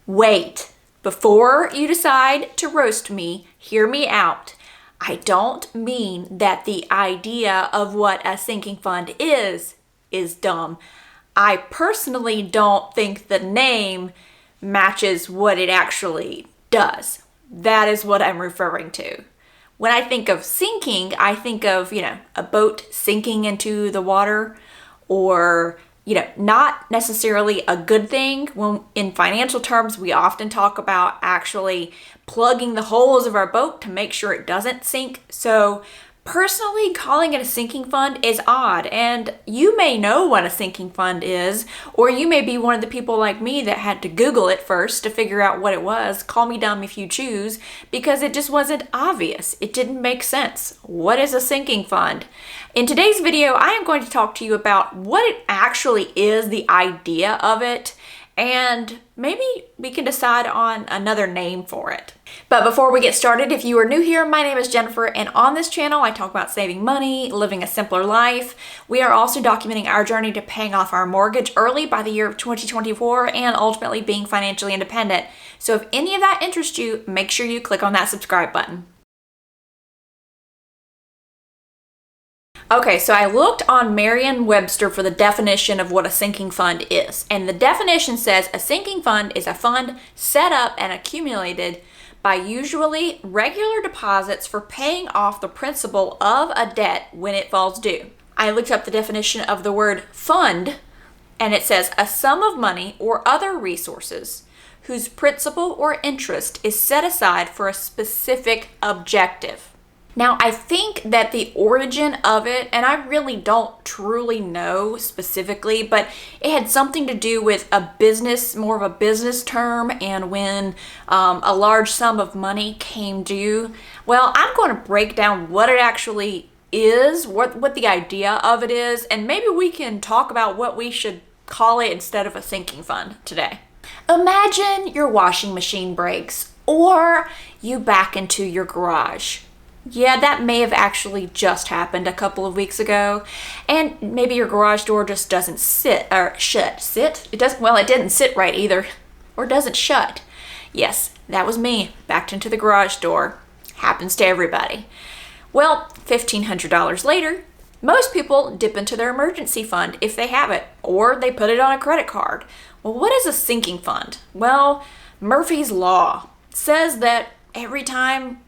Wait, before you decide to roast me, hear me out. I don't mean that the idea of what a sinking fund is dumb. I personally don't think the name matches what it actually does. That is what I'm referring to. When I think of sinking, I think of, a boat sinking into the water, or not necessarily a good thing. When in financial terms, we often talk about actually plugging the holes of our boat to make sure it doesn't sink. So personally, calling it a sinking fund is odd, and you may know what a sinking fund is, or you may be one of the people like me that had to Google it first to figure out what it was. Call me dumb if you choose, because it just wasn't obvious. It didn't make sense. What is a sinking fund? In today's video, I am going to talk to you about what it actually is, the idea of it, and maybe we can decide on another name for it. But before we get started, if you are new here, my name is Jennifer, and on this channel I talk about saving money, living a simpler life. We are also documenting our journey to paying off our mortgage early by the year of 2024 and ultimately being financially independent. So if any of that interests you, make sure you click on that subscribe button. Okay, so I looked on Merriam-Webster for the definition of what a sinking fund is. And the definition says a sinking fund is a fund set up and accumulated by usually regular deposits for paying off the principal of a debt when it falls due. I looked up the definition of the word fund, and it says a sum of money or other resources whose principal or interest is set aside for a specific objective. Now, I think that the origin of it, and I really don't truly know specifically, but it had something to do with a business, more of a business term, and when a large sum of money came due. Well, I'm going to break down what it actually is, what the idea of it is, and maybe we can talk about what we should call it instead of a sinking fund today. Imagine your washing machine breaks, or you back into your garage. Yeah, that may have actually just happened a couple of weeks ago. And maybe your garage door just doesn't shut. Sit? It doesn't, well, it didn't sit right either. Or doesn't shut. Yes, that was me. Backed into the garage door. Happens to everybody. Well, $1,500 later, most people dip into their emergency fund if they have it, or they put it on a credit card. Well, what is a sinking fund? Well, Murphy's Law says that every time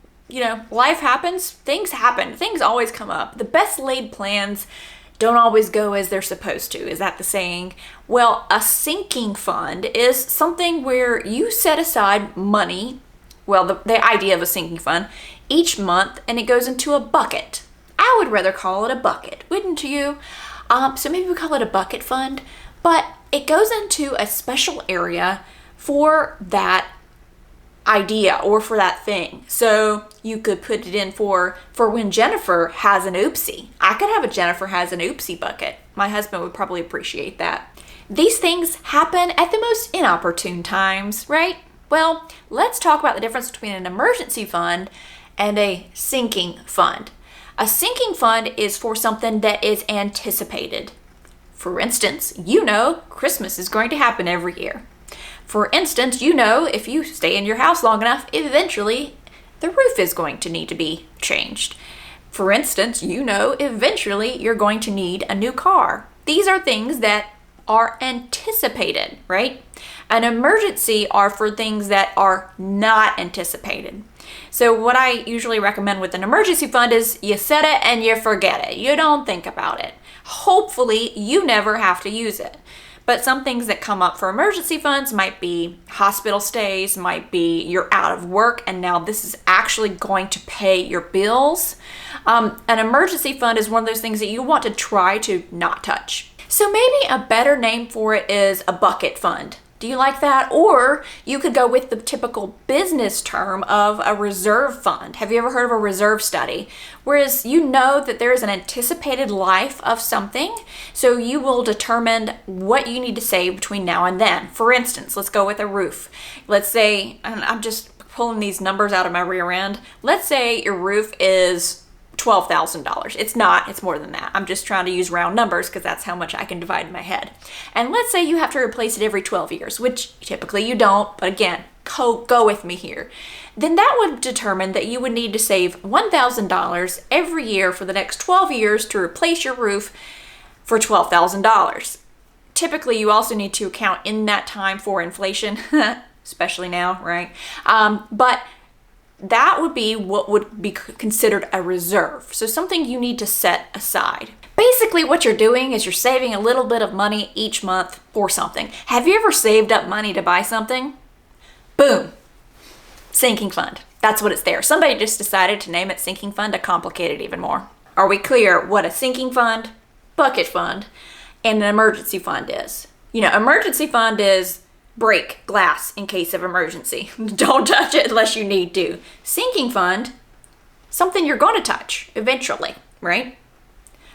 life happens, things happen. Things always come up. The best laid plans don't always go as they're supposed to. Is that the saying? Well, a sinking fund is something where you set aside money, well, the idea of a sinking fund, each month, and it goes into a bucket. I would rather call it a bucket, wouldn't you? So maybe we call it a bucket fund, but it goes into a special area for that idea or for that thing. So you could put it in for when Jennifer has an oopsie. I could have a Jennifer has an oopsie bucket. My husband would probably appreciate that. These things happen at the most inopportune times, right? Well, let's talk about the difference between an emergency fund and a sinking fund. A sinking fund is for something that is anticipated. For instance, Christmas is going to happen every year. For instance, if you stay in your house long enough, eventually the roof is going to need to be changed. For instance, eventually you're going to need a new car. These are things that are anticipated, right? An emergency are for things that are not anticipated. So what I usually recommend with an emergency fund is you set it and you forget it. You don't think about it. Hopefully you never have to use it. But some things that come up for emergency funds might be hospital stays, might be you're out of work and now this is actually going to pay your bills. An emergency fund is one of those things that you want to try to not touch. So maybe a better name for it is a bucket fund. Do you like that? Or you could go with the typical business term of a reserve fund. Have you ever heard of a reserve study? Whereas that there is an anticipated life of something, so you will determine what you need to save between now and then. For instance, let's go with a roof. Let's say, and I'm just pulling these numbers out of my rear end. Let's say your roof is $12,000. It's not, it's more than that. I'm just trying to use round numbers because that's how much I can divide in my head. And let's say you have to replace it every 12 years, which typically you don't, but again, go with me here. Then that would determine that you would need to save $1,000 every year for the next 12 years to replace your roof for $12,000. Typically, you also need to account in that time for inflation, especially now, right? But that would be what would be considered a reserve. So something you need to set aside. Basically, what you're doing is you're saving a little bit of money each month for something. Have you ever saved up money to buy something? Boom. Sinking fund. That's what it's there. Somebody just decided to name it sinking fund to complicate it even more. Are we clear what a sinking fund, bucket fund, and an emergency fund is? You know, emergency fund is break glass in case of emergency. Don't touch it unless you need to. Sinking fund, something you're going to touch eventually, right?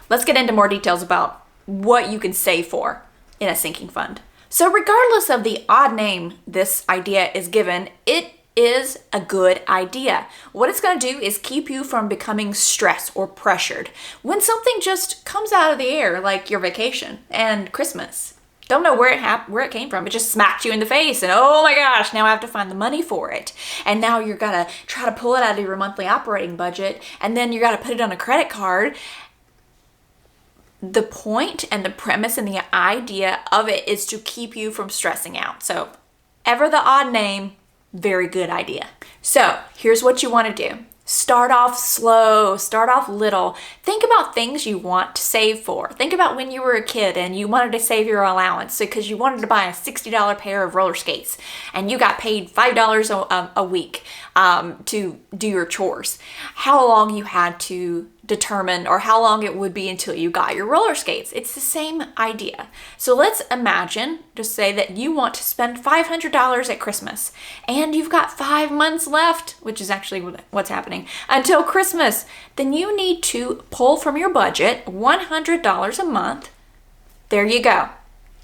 Let's get into more details about what you can save for in a sinking fund. So regardless of the odd name this idea is given, it is a good idea. What it's going to do is keep you from becoming stressed or pressured when something just comes out of the air, like your vacation and Christmas. Don't know where it came from. It just smacked you in the face and oh my gosh, now I have to find the money for it. And now you're going to try to pull it out of your monthly operating budget, and then you got to put it on a credit card. The point and the premise and the idea of it is to keep you from stressing out. So ever the odd name, very good idea. So here's what you want to do. Start off slow, start off little. Think about things you want to save for. Think about when you were a kid and you wanted to save your allowance because you wanted to buy a $60 pair of roller skates and you got paid $5 a week to do your chores. How long you had to determine, or how long it would be until you got your roller skates. It's the same idea. So let's imagine, just say that you want to spend $500 at Christmas and you've got 5 months left, which is actually what's happening, until Christmas. Then you need to pull from your budget $100 a month. There you go.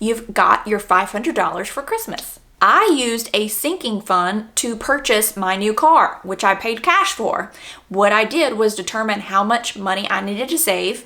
You've got your $500 for Christmas. I used a sinking fund to purchase my new car, which I paid cash for. What I did was determine how much money I needed to save,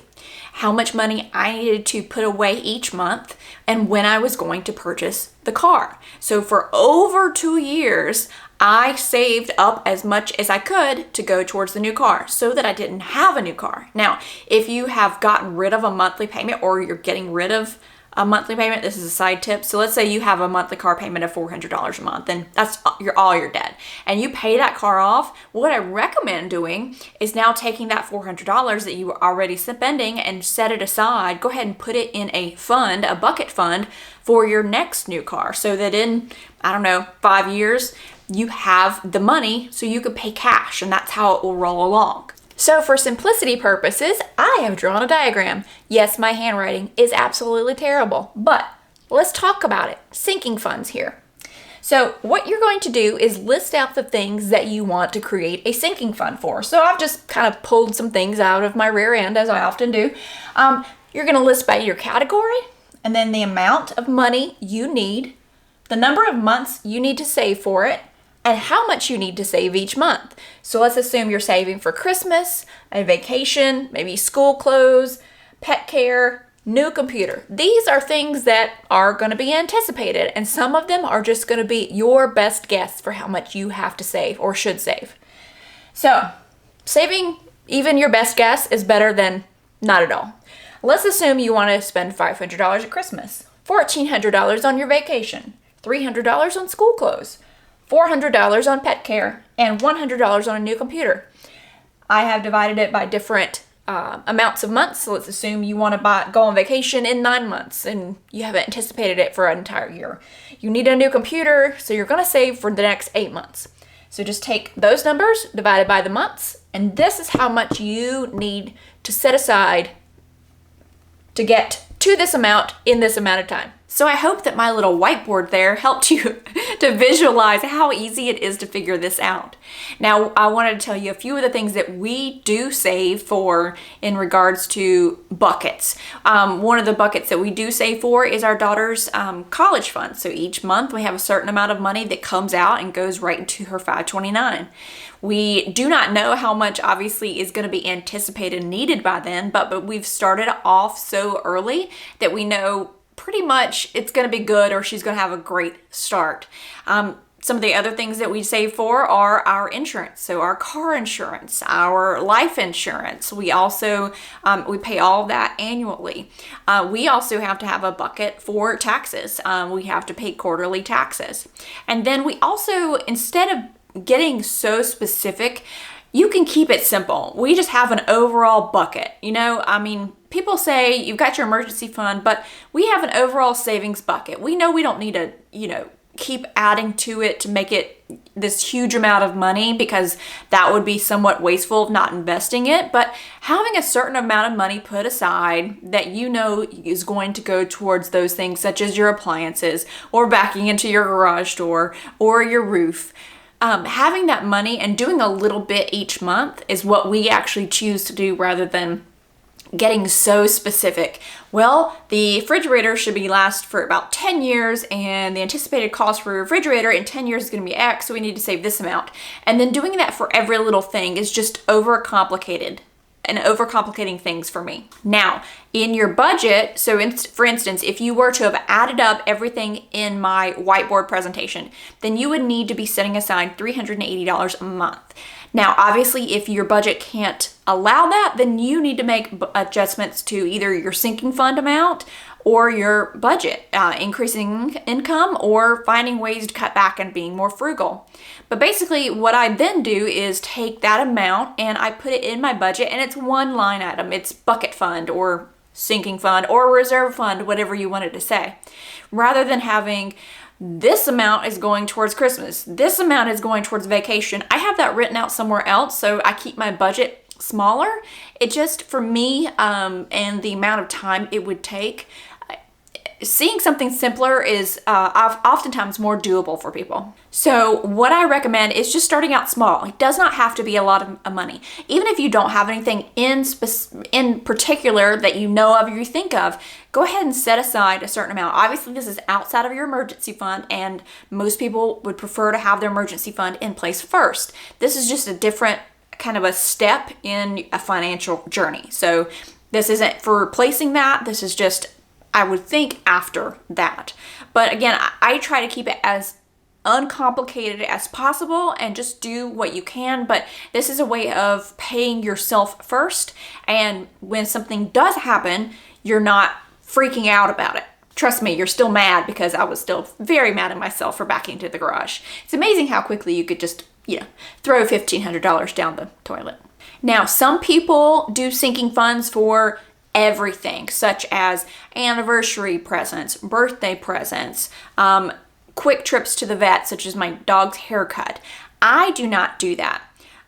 how much money I needed to put away each month, and when I was going to purchase the car. So for over 2 years, I saved up as much as I could to go towards the new car so that I didn't have a new car. Now, if you have gotten rid of a monthly payment or you're getting rid of a monthly payment, this is a side tip. So let's say you have a monthly car payment of $400 a month, and that's all your debt, and you pay that car off. What I recommend doing is now taking that $400 that you were already spending and set it aside. Go ahead and put it in a fund, a bucket fund for your next new car, so that in, 5 years, you have the money so you could pay cash, and that's how it will roll along. So for simplicity purposes, I have drawn a diagram. Yes, my handwriting is absolutely terrible, but let's talk about it. Sinking funds here. So what you're going to do is list out the things that you want to create a sinking fund for. So I've just kind of pulled some things out of my rear end, as I often do. You're going to list by your category, and then the amount of money you need, the number of months you need to save for it, and how much you need to save each month. So let's assume you're saving for Christmas, a vacation, maybe school clothes, pet care, new computer. These are things that are going to be anticipated, and some of them are just going to be your best guess for how much you have to save or should save. So saving even your best guess is better than not at all. Let's assume you want to spend $500 at Christmas, $1,400 on your vacation, $300 on school clothes, $400 on pet care, and $100 on a new computer. I have divided it by different amounts of months. So let's assume you want to go on vacation in 9 months and you haven't anticipated it for an entire year. You need a new computer, so you're going to save for the next 8 months. So just take those numbers divided by the months, and this is how much you need to set aside to get to this amount in this amount of time. So I hope that my little whiteboard there helped you to visualize how easy it is to figure this out. Now, I wanted to tell you a few of the things that we do save for in regards to buckets. One of the buckets that we do save for is our daughter's college fund. So each month we have a certain amount of money that comes out and goes right into her 529. We do not know how much obviously is going to be anticipated and needed by then, but we've started off so early that we know pretty much it's going to be good, or she's going to have a great start. Some of the other things that we save for are our insurance. So our car insurance, our life insurance. We also, we pay all of that annually. We also have to have a bucket for taxes. We have to pay quarterly taxes. And then we also, instead of getting so specific, you can keep it simple. We just have an overall bucket. You know, I mean, people say you've got your emergency fund, but we have an overall savings bucket. We know we don't need to, keep adding to it to make it this huge amount of money, because that would be somewhat wasteful of not investing it. But having a certain amount of money put aside that is going to go towards those things, such as your appliances or backing into your garage door or your roof. Having that money and doing a little bit each month is what we actually choose to do, rather than getting so specific. Well, the refrigerator should last for about 10 years, and the anticipated cost for a refrigerator in 10 years is going to be X, so we need to save this amount. And then doing that for every little thing is just overcomplicated and overcomplicating things for me. Now, in your budget, so for instance, if you were to have added up everything in my whiteboard presentation, then you would need to be setting aside $380 a month. Now, obviously, if your budget can't allow that, then you need to make adjustments to either your sinking fund amount or your budget, increasing income or finding ways to cut back and being more frugal. But basically what I then do is take that amount and I put it in my budget, and it's one line item. It's bucket fund or sinking fund or reserve fund, whatever you wanted to say. Rather than having this amount is going towards Christmas, this amount is going towards vacation, I have that written out somewhere else, so I keep my budget smaller. It just, for me, and the amount of time it would take, seeing something simpler is oftentimes more doable for people. So what I recommend is just starting out small. It does not have to be a lot of money. Even if you don't have anything in particular that you know of or you think of, go ahead and set aside a certain amount. Obviously, this is outside of your emergency fund, and most people would prefer to have their emergency fund in place first. This is just a different kind of a step in a financial journey. So this isn't for replacing that. This is just, I would think, after that. But again, I try to keep it as uncomplicated as possible and just do what you can. But this is a way of paying yourself first. And when something does happen, you're not freaking out about it. Trust me, you're still mad, because I was still very mad at myself for backing into the garage. It's amazing how quickly you could just, throw $1,500 down the toilet. Now, some people do sinking funds for everything, such as anniversary presents, birthday presents, quick trips to the vet, such as my dog's haircut. I do not do that.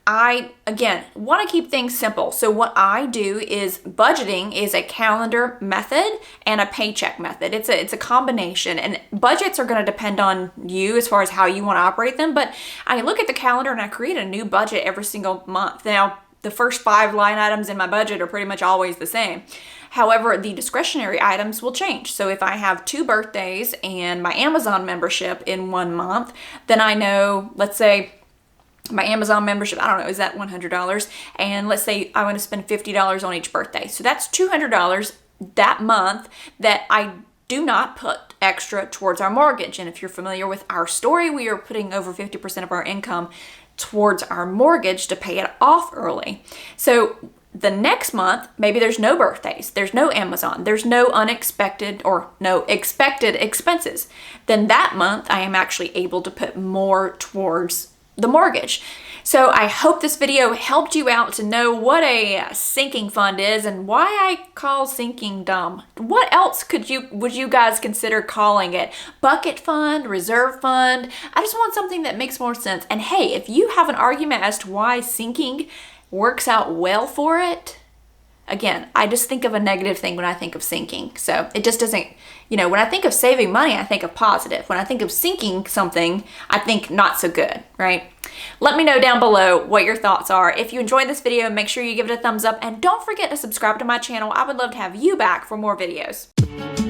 I, again, want to keep things simple. So what I do is budgeting is a calendar method and a paycheck method. It's a combination, and budgets are going to depend on you as far as how you want to operate them. But I look at the calendar and I create a new budget every single month. Now, the first 5 line items in my budget are pretty much always the same. However, the discretionary items will change. So if I have 2 birthdays and my Amazon membership in one month, then I know, let's say, my Amazon membership, I don't know, is that $100? And let's say I want to spend $50 on each birthday. So that's $200 that month that I do not put extra towards our mortgage. And if you're familiar with our story, we are putting over 50% of our income towards our mortgage to pay it off early. So the next month, maybe there's no birthdays, there's no Amazon, there's no unexpected or no expected expenses. Then that month, I am actually able to put more towards the mortgage. So I hope this video helped you out to know what a sinking fund is and why I call sinking dumb. What else would you guys consider calling it? Bucket fund, reserve fund? I just want something that makes more sense. And hey, if you have an argument as to why sinking works out well for it, again, I just think of a negative thing when I think of sinking. So it just doesn't You know, when I think of saving money, I think of positive. When I think of sinking something, I think not so good, right? Let me know down below what your thoughts are. If you enjoyed this video, make sure you give it a thumbs up and don't forget to subscribe to my channel. I would love to have you back for more videos.